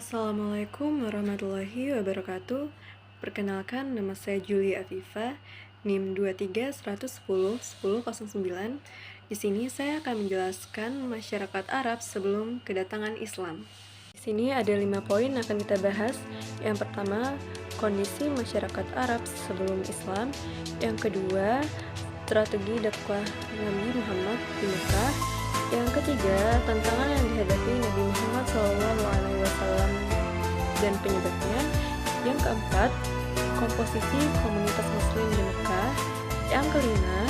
Assalamualaikum warahmatullahi wabarakatuh. Perkenalkan, nama saya Julia Afifa, NIM 23 110 1009. Di sini saya akan menjelaskan masyarakat Arab sebelum kedatangan Islam. Di sini ada 5 poin yang akan kita bahas. Yang pertama, kondisi masyarakat Arab sebelum Islam. Yang kedua, strategi dakwah Nabi Muhammad di Mekah. Yang ketiga, tantangan yang dihadapi Nabi Muhammad SAW dan penyebabnya. Yang keempat, komposisi komunitas Muslim di Mekah. Yang kelima,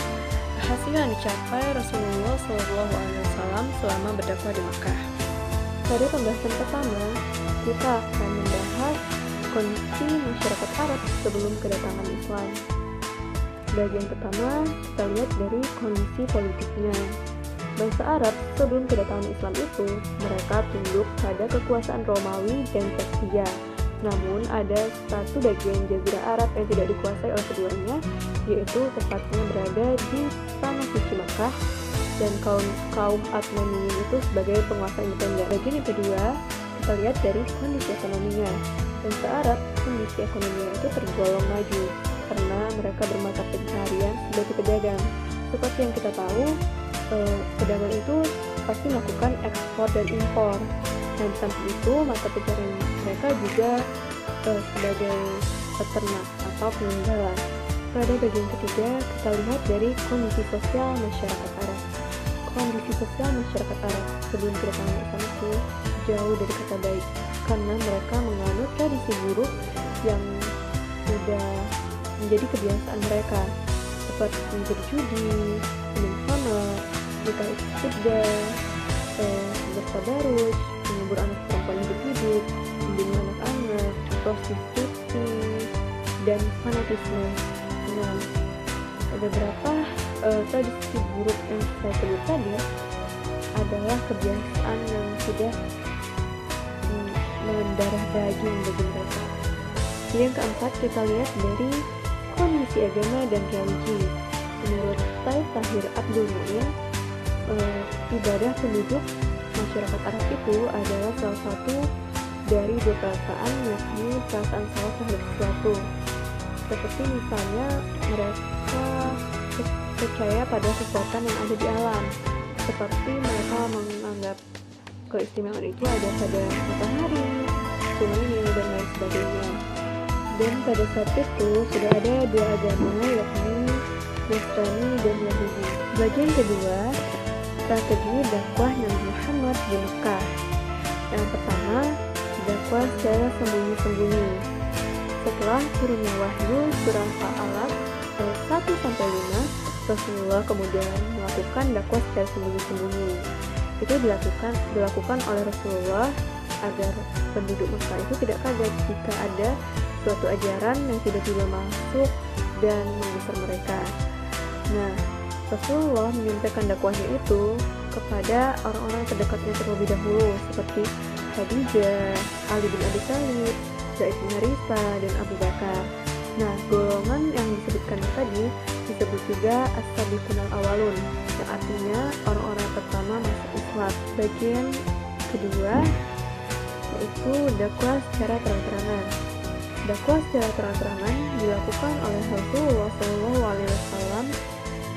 hasil yang dicapai Rasulullah SAW selama berdakwah di Mekah. Pada pembahasan pertama, kita akan membahas kondisi masyarakat Arab sebelum kedatangan Islam. Bagian pertama, kita lihat dari kondisi politiknya. Bangsa Arab sebelum kedatangan Islam itu, mereka tunduk pada kekuasaan Romawi dan Persia. Namun ada satu bagian Jazirah Arab yang tidak dikuasai oleh keduanya, yaitu tepatnya berada di tanah suci Makkah, dan kaum Adnaniyin itu sebagai penguasa independen. Bagian yang kedua, kita lihat dari kondisi ekonominya. Bangsa Arab, kondisi ekonominya itu tergolong maju, karena mereka bermata pencaharian sebagai pedagang. Seperti yang kita tahu, pedagang itu pasti melakukan ekspor dan impor. Dan di samping itu, mata pencaharian mereka juga sebagai peternak atau penggala. Pada bagian ketiga, kita lihat dari kondisi sosial masyarakat Arab. Kondisi sosial masyarakat Arab sebelum kedatangan Islam itu jauh dari kata baik, karena mereka menganut tradisi buruk yang sudah menjadi kebiasaan mereka, seperti berjudi, minum khamar, nikah istibda, bertabarruj, mengubur anak perempuan yang hidup, membunuh anak-anak, prostitusi, dan fanatisme. Nah, ada beberapa tradisi buruk yang saya sebut tadi adalah kebiasaan yang sudah mendarah daging bagi mereka. Yang keempat, kita lihat dari kondisi agama dan religi. Menurut Said Tahir Abdul Mu'in, ibadah penduduk masyarakat Arab itu adalah salah satu dari dua perasaan, yakni perasaan salah terhadap sesuatu. Seperti misalnya mereka percaya pada kekuatan yang ada di alam, seperti mereka menganggap keistimewaan itu ada pada matahari, sungai, dan lain sebagainya. Dan pada saat itu sudah ada dua agama, yakni Nasrani dan Yahudi. Bagian kedua, strategi dakwah Nabi Muhammad di Mekah. Yang pertama, dakwah secara sembunyi-sembunyi. Setelah turunnya wahyu surah Al-Alaq ayat 1-5, Rasulullah kemudian melakukan dakwah secara sembunyi-sembunyi. Itu dilakukan oleh Rasulullah agar penduduk Mekah itu tidak kaget jika ada suatu ajaran yang tiba-tiba masuk dan mengusir mereka. Nah, Rasulullah menyampaikan dakwahnya itu kepada orang-orang terdekatnya terlebih dahulu, seperti Khadijah, Ali bin Abi Thalib, Zaid bin Harithah, dan Abu Bakar. Nah, golongan yang disebutkan tadi disebut juga as-sabiqun al-awwalun, yang artinya orang-orang pertama masuk Islam. Bagian kedua yaitu dakwah secara terang-terangan. Dakwah secara terang-terangan dilakukan oleh Rasulullah SAW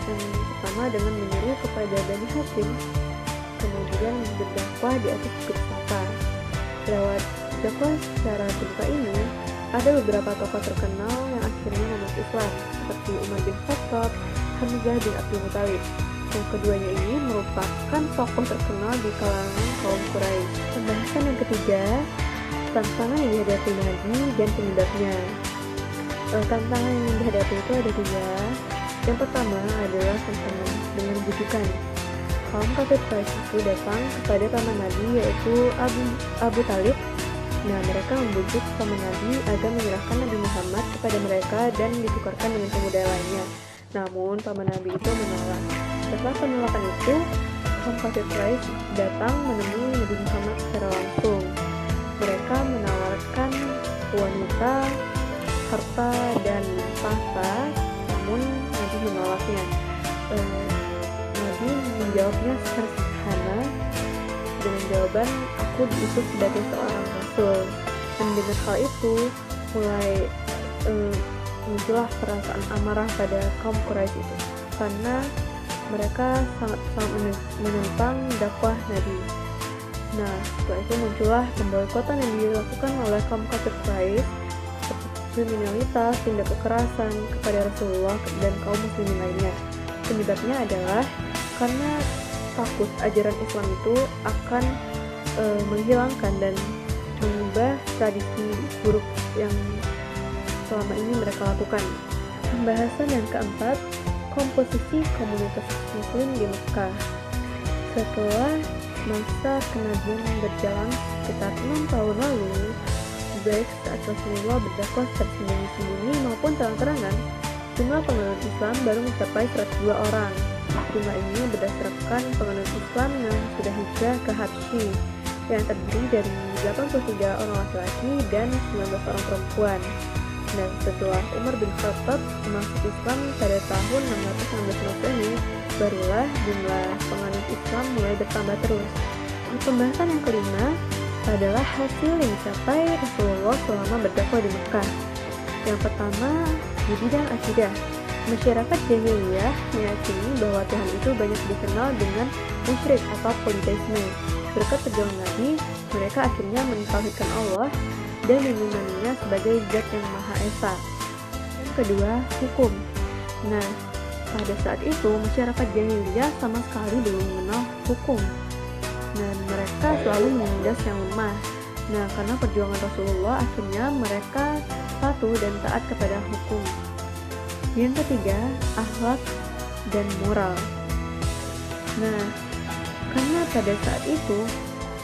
yang pertama dengan menyeru kepada Bani Hashim, kemudian berdakwah di atas Bukit Safa. Lewat dakwah secara terbuka ini, ada beberapa tokoh terkenal yang akhirnya masuk Islam, seperti Umar bin Khattab, Hamzah bin Abdul Muthalib. Yang keduanya ini merupakan tokoh terkenal di kalangan kaum Quraisy. Pembahasan yang ketiga, tantangan yang dihadapi Nabi dan penyebabnya. Tantangan yang dihadapi itu ada dua. Yang pertama adalah tantangan dengan bujukan. Kaum kafir Quraisy itu datang kepada paman Nabi, yaitu Abu Talib. Nah, mereka membujuk paman Nabi agar menyerahkan Nabi Muhammad kepada mereka dan ditukarkan dengan pemuda lainnya. Namun paman Nabi itu menolak. Setelah penolakan itu, kaum kafir Quraisy datang menemui Nabi Muhammad secara langsung. Mereka menawarkan wanita, harta, dan tahta, namun Nabi menolaknya. Nabi menjawabnya secara sederhana dengan jawaban, aku diutus sebagai seorang rasul Rasul. Mendengar hal itu, mulai muncullah perasaan amarah pada kaum Quraisy itu, karena mereka sangat menentang dakwah Nabi. Nah, setelah itu muncullah pemboikotan yang dilakukan oleh kaum kafir Quraisy, seperti kriminalitas, tindak kekerasan kepada Rasulullah dan kaum muslimin lainnya. Penyebabnya adalah karena takut ajaran Islam itu akan menghilangkan dan mengubah tradisi buruk yang selama ini mereka lakukan. Pembahasan yang keempat, komposisi komunitas muslim di Mekah. Setelah masa kenabian berjalan sekitar 6 tahun lalu, baik saat Rasulullah berdakwah secara sembunyi-sembunyi maupun terang-terangan, jumlah penganut Islam baru mencapai 102 orang. Jumlah ini berdasarkan penganut Islam yang sudah hijrah ke Habsyi, yang terdiri dari 83 orang laki-laki dan 19 orang perempuan. Dan setelah Umar bin Khattab masuk Islam pada tahun 616 Masehi, barulah jumlah penganut Islam mulai bertambah terus. Pembahasan yang kelima adalah hasil yang dicapai Rasulullah selama berdakwah di Mekah. Yang pertama, di bidang akidah. Masyarakat jahiliyah meyakini bahwa Tuhan itu banyak dikenal dengan musyrik atau politeisme. Berkat perjuangan Nabi, mereka akhirnya mentauhidkan Allah dan mengimaninya sebagai Zat yang Maha Esa. Yang kedua, hukum. Nah, pada saat itu masyarakat jahiliyah sama sekali belum mengenal hukum, dan mereka selalu menindas yang lemah. Nah, karena perjuangan Rasulullah, akhirnya mereka patuh dan taat kepada hukum. Yang ketiga, akhlak dan moral. Nah, karena pada saat itu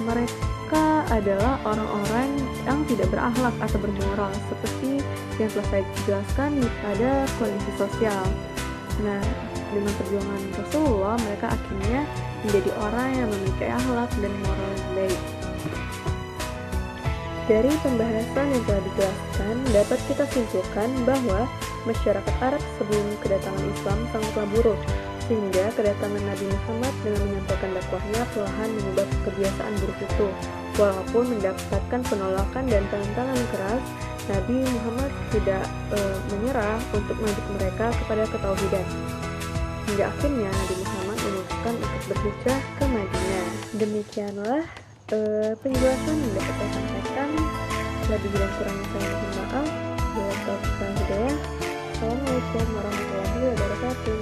mereka adalah orang-orang yang tidak berakhlak atau bermoral, seperti yang telah saya jelaskan pada kondisi sosial. Nah, dengan perjuangan Rasulullah, mereka akhirnya menjadi orang yang memiliki akhlak dan moral yang baik. Dari pembahasan yang telah dijelaskan, dapat kita simpulkan bahwa masyarakat Arab sebelum kedatangan Islam sangatlah buruk, sehingga kedatangan Nabi Muhammad dengan menyampaikan dakwahnya perlahan mengubah kebiasaan buruk itu. Walaupun mendapatkan penolakan dan tantangan keras, Nabi Muhammad tidak menyerah untuk mengajak mereka kepada ketauhidan. Hingga akhirnya Nabi Muhammad memutuskan untuk berhijrah ke Madinah. Demikianlah penjelasan yang dapat saya sampaikan. Lebih dan kurangnya saya mohon maaf. Assalamualaikum warahmatullahi wabarakatuh.